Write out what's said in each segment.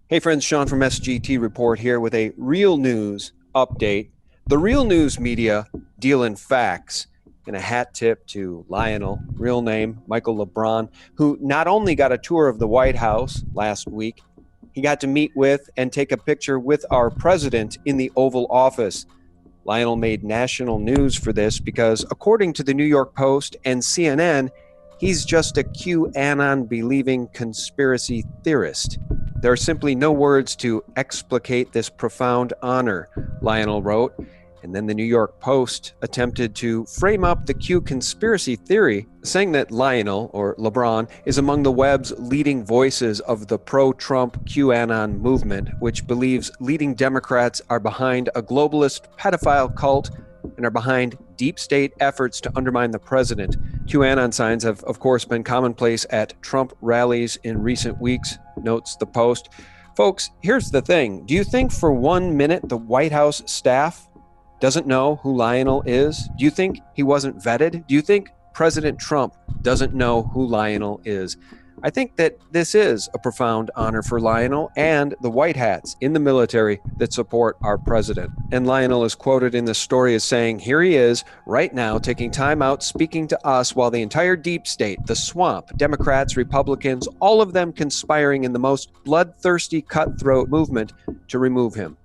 Hey friends, Sean from SGTreport here with a real news update. The real news media deal in facts. And a hat tip to Lionel, real name Michael LeBron, who not only got a tour of the White House last week, he got to meet with and take a picture with our president in the Oval Office. Lionel made national news for this because, according to the New York Post and CNN, he's just a QAnon-believing conspiracy theorist. There are simply no words to explicate this profound honor, Lionel wrote. And then the New York Post attempted to frame up the Q conspiracy theory, saying that Lionel, or LeBron, is among the web's leading voices of the pro-Trump QAnon movement, which believes leading Democrats are behind a globalist pedophile cult and are behind deep state efforts to undermine the president. QAnon signs have, of course, been commonplace at Trump rallies in recent weeks, notes the Post. Folks, here's the thing. Do you think for 1 minute the White House staff doesn't know who Lionel is? Do you think he wasn't vetted? Do you think President Trump doesn't know who Lionel is? I think that this is a profound honor for Lionel and the white hats in the military that support our president. And Lionel is quoted in this story as saying, here he is right now taking time out speaking to us while the entire deep state, the swamp, Democrats, Republicans, all of them conspiring in the most bloodthirsty cutthroat movement to remove him.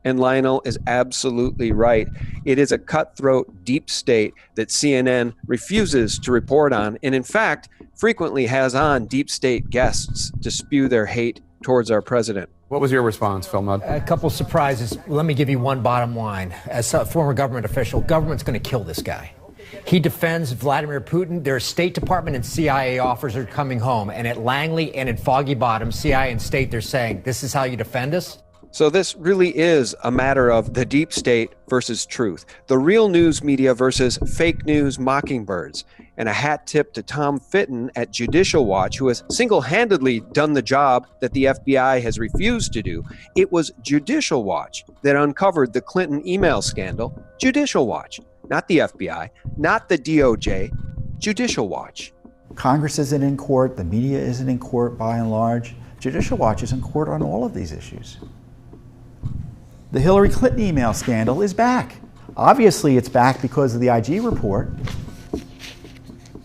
And Lionel is absolutely right. It is a cutthroat deep state that CNN refuses to report on, and in fact, frequently has on deep state guests to spew their hate towards our president. What was your response, Phil Mudd? A couple surprises. Let me give you one bottom line. As a former government official, government's going to kill this guy. He defends Vladimir Putin. Their State Department and CIA officers are coming home. And at Langley and in Foggy Bottom, CIA and state, they're saying, this is how you defend us? So this really is a matter of the deep state versus truth, the real news media versus fake news mockingbirds, and a hat tip to Tom Fitton at Judicial Watch, who has single-handedly done the job that the FBI has refused to do. It was Judicial Watch that uncovered the Clinton email scandal. Judicial Watch, not the FBI, not the DOJ, Judicial Watch. Congress isn't in court, the media isn't in court by and large. Judicial Watch is in court on all of these issues. The Hillary Clinton email scandal is back. Obviously, it's back because of the IG report.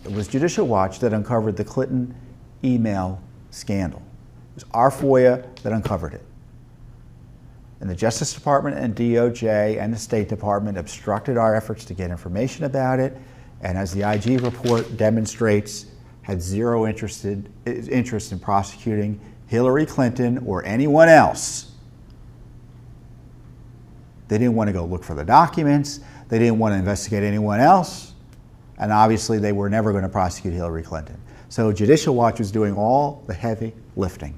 It was Judicial Watch that uncovered the Clinton email scandal. It was our FOIA that uncovered it. And the Justice Department and DOJ and the State Department obstructed our efforts to get information about it, and as the IG report demonstrates, had zero interest in prosecuting Hillary Clinton or anyone else. They didn't want to go look for the documents. They didn't want to investigate anyone else. And obviously, they were never going to prosecute Hillary Clinton. So Judicial Watch was doing all the heavy lifting.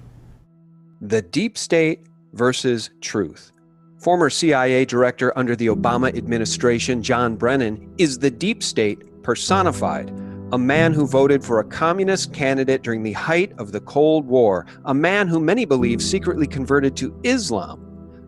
The deep state versus truth. Former CIA director under the Obama administration, John Brennan, is the deep state personified. A man who voted for a communist candidate during the height of the Cold War. A man who many believe secretly converted to Islam.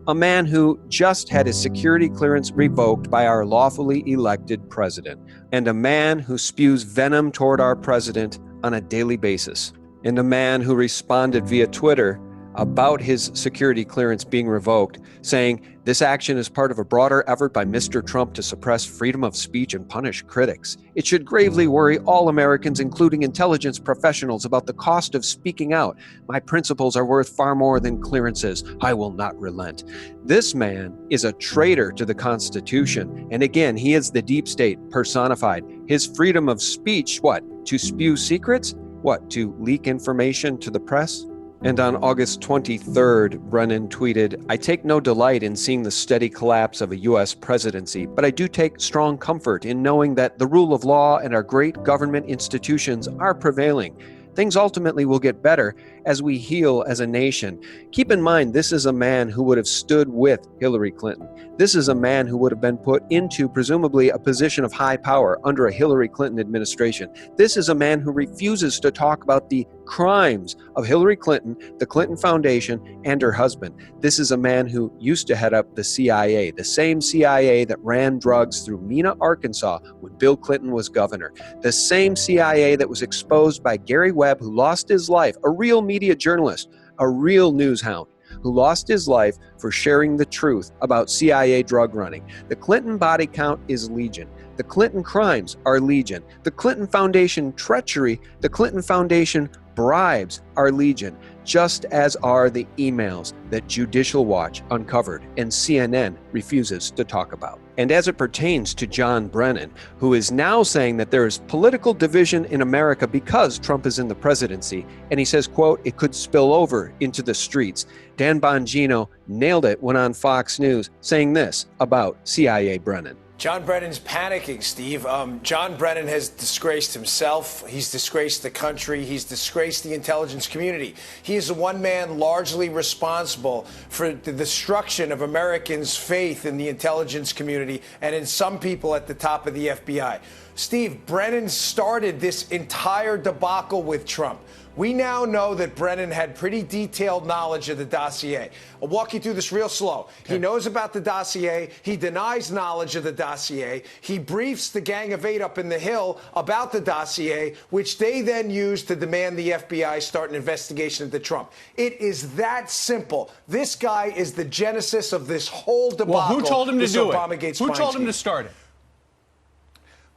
A man who just had his security clearance revoked by our lawfully elected president, and a man who spews venom toward our president on a daily basis, and a man who responded via Twitter about his security clearance being revoked, saying, this action is part of a broader effort by Mr. Trump to suppress freedom of speech and punish critics. It should gravely worry all Americans, including intelligence professionals, about the cost of speaking out. My principles are worth far more than clearances. I will not relent. This man is a traitor to the Constitution. And again, he is the deep state personified. His freedom of speech, what? To spew secrets? What? To leak information to the press? And on August 23rd, Brennan tweeted, I take no delight in seeing the steady collapse of a U.S. presidency, but I do take strong comfort in knowing that the rule of law and our great government institutions are prevailing. Things ultimately will get better as we heal as a nation. Keep in mind, this is a man who would have stood with Hillary Clinton. This is a man who would have been put into, presumably, a position of high power under a Hillary Clinton administration. This is a man who refuses to talk about the crimes of Hillary Clinton, the Clinton Foundation, and her husband. This is a man who used to head up the CIA, the same CIA that ran drugs through Mena, Arkansas, when Bill Clinton was governor. The same CIA that was exposed by Gary Webb, who lost his life, a real media journalist, a real news hound. who lost his life for sharing the truth about CIA drug running. The Clinton body count is legion. The Clinton crimes are legion. The Clinton Foundation treachery, the Clinton Foundation bribes are legion, just as are the emails that Judicial Watch uncovered and CNN refuses to talk about. And as it pertains to John Brennan, who is now saying that there is political division in America because Trump is in the presidency, and he says, quote, it could spill over into the streets. Dan Bongino nailed it when on Fox News saying this about CIA Brennan. John Brennan's panicking, Steve. John Brennan has disgraced himself. He's disgraced the country. He's disgraced the intelligence community. He is the one man largely responsible for the destruction of Americans' faith in the intelligence community and in some people at the top of the FBI. Steve, Brennan started this entire debacle with Trump. We now know that Brennan had pretty detailed knowledge of the dossier. I'll walk you through this real slow. Okay. He knows about the dossier. He denies knowledge of the dossier. He briefs the Gang of Eight up in the Hill about the dossier, which they then use to demand the FBI start an investigation into Trump. It is that simple. This guy is the genesis of this whole debacle. Well, who told him to do it? Who told him to scheme. start it?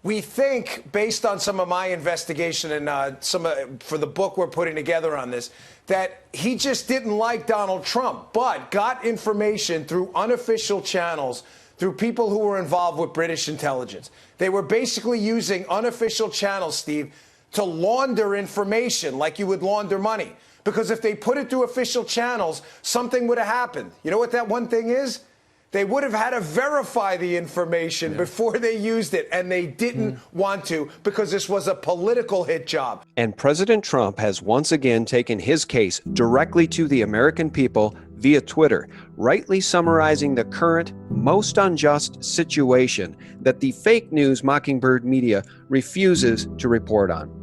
We think, based on some of my investigation and for the book we're putting together on this, that he just didn't like Donald Trump, but got information through unofficial channels, through people who were involved with British intelligence. They were basically using unofficial channels, Steve, to launder information like you would launder money. Because if they put it through official channels, something would have happened. You know what that one thing is? They would have had to verify the information before they used it, and they didn't want to because this was a political hit job. And President Trump has once again taken his case directly to the American people via Twitter, rightly summarizing the current, most unjust situation that the fake news Mockingbird media refuses to report on.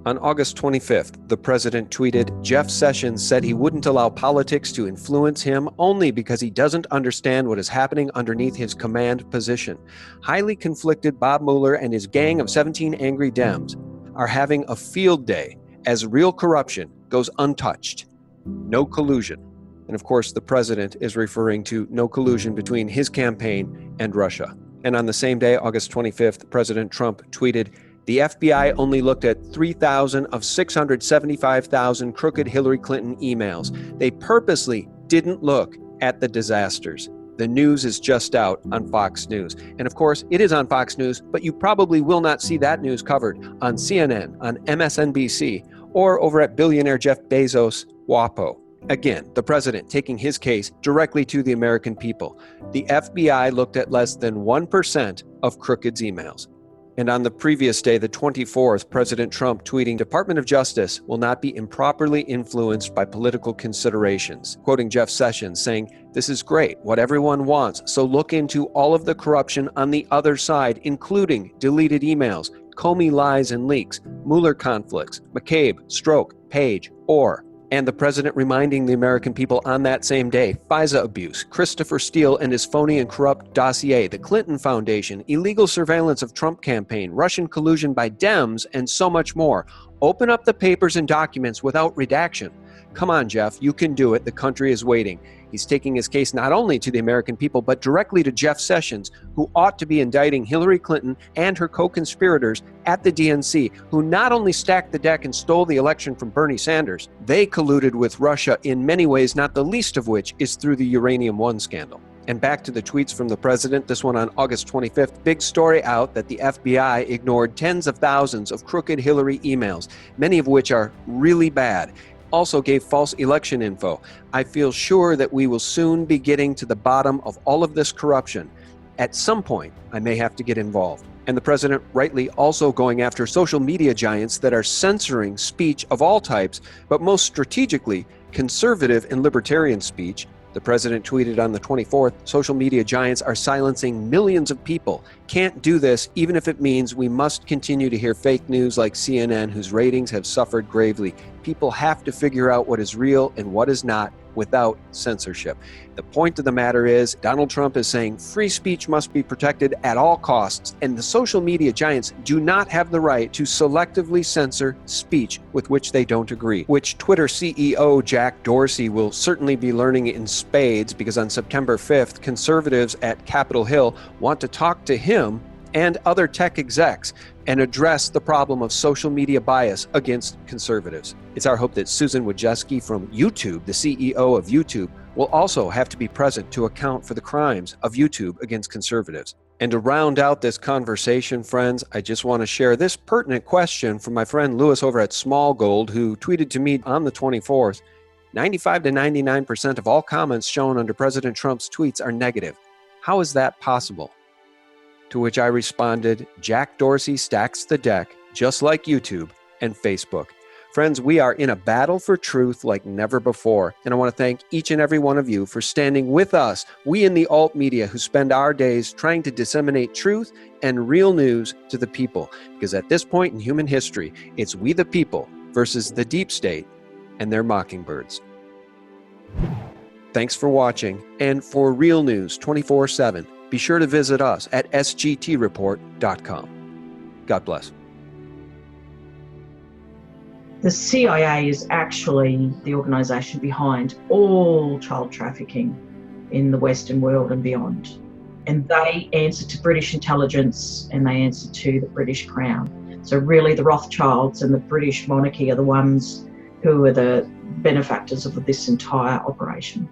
On August 25th, the president tweeted, Jeff Sessions said he wouldn't allow politics to influence him only because he doesn't understand what is happening underneath his command position. Highly conflicted Bob Mueller and his gang of 17 angry Dems are having a field day as real corruption goes untouched. No collusion. And of course, the president is referring to no collusion between his campaign and Russia. And on the same day, August 25th, President Trump tweeted, the FBI only looked at 3,000 of 675,000 crooked Hillary Clinton emails. They purposely didn't look at the disasters. The news is just out on Fox News. And of course, it is on Fox News, but you probably will not see that news covered on CNN, on MSNBC, or over at billionaire Jeff Bezos' WAPO. Again, the president taking his case directly to the American people. The FBI looked at less than 1% of Crooked's emails. And on the previous day, the 24th, President Trump tweeting, Department of Justice will not be improperly influenced by political considerations. Quoting Jeff Sessions saying, this is great, what everyone wants, so look into all of the corruption on the other side, including deleted emails, Comey lies and leaks, Mueller conflicts, McCabe, Strzok, Page, Orr. And the president reminding the American people on that same day, FISA abuse, Christopher Steele and his phony and corrupt dossier, the Clinton Foundation, illegal surveillance of Trump campaign, Russian collusion by Dems, and so much more. Open up the papers and documents without redaction. Come on, Jeff, you can do it. The country is waiting. He's taking his case not only to the American people, but directly to Jeff Sessions, who ought to be indicting Hillary Clinton and her co-conspirators at the DNC, who not only stacked the deck and stole the election from Bernie Sanders, they colluded with Russia in many ways, not the least of which is through the Uranium One scandal. And back to the tweets from the president, this one on August 25th, big story out that the FBI ignored tens of thousands of crooked Hillary emails, many of which are really bad. Also gave false election info. I feel sure that we will soon be getting to the bottom of all of this corruption. At some point, I may have to get involved. And the president rightly also going after social media giants that are censoring speech of all types, but most strategically, conservative and libertarian speech. The president tweeted on the 24th, social media giants are silencing millions of people. Can't do this, even if it means we must continue to hear fake news like CNN, whose ratings have suffered gravely. People have to figure out what is real and what is not without censorship. The point of the matter is, Donald Trump is saying free speech must be protected at all costs, and the social media giants do not have the right to selectively censor speech with which they don't agree, which Twitter CEO Jack Dorsey will certainly be learning in spades, because on September 5th, conservatives at Capitol Hill want to talk to him and other tech execs and address the problem of social media bias against conservatives. It's our hope that Susan Wojcicki from YouTube, the CEO of YouTube, will also have to be present to account for the crimes of YouTube against conservatives. And to round out this conversation, friends, I just want to share this pertinent question from my friend Lewis over at Small Gold, who tweeted to me on the 24th. 95 to 99% of all comments shown under President Trump's tweets are negative. How is that possible? To which I responded, Jack Dorsey stacks the deck, just like YouTube and Facebook. Friends, we are in a battle for truth like never before, and I want to thank each and every one of you for standing with us, we in the alt media who spend our days trying to disseminate truth and real news to the people, because at this point in human history, it's we the people versus the deep state and their mockingbirds. Thanks for watching, and for real news 24/7, be sure to visit us at SGTreport.com. God bless. The CIA is actually the organisation behind all child trafficking in the Western world and beyond. And they answer to British intelligence and they answer to the British Crown. So really the Rothschilds and the British monarchy are the ones who are the benefactors of this entire operation.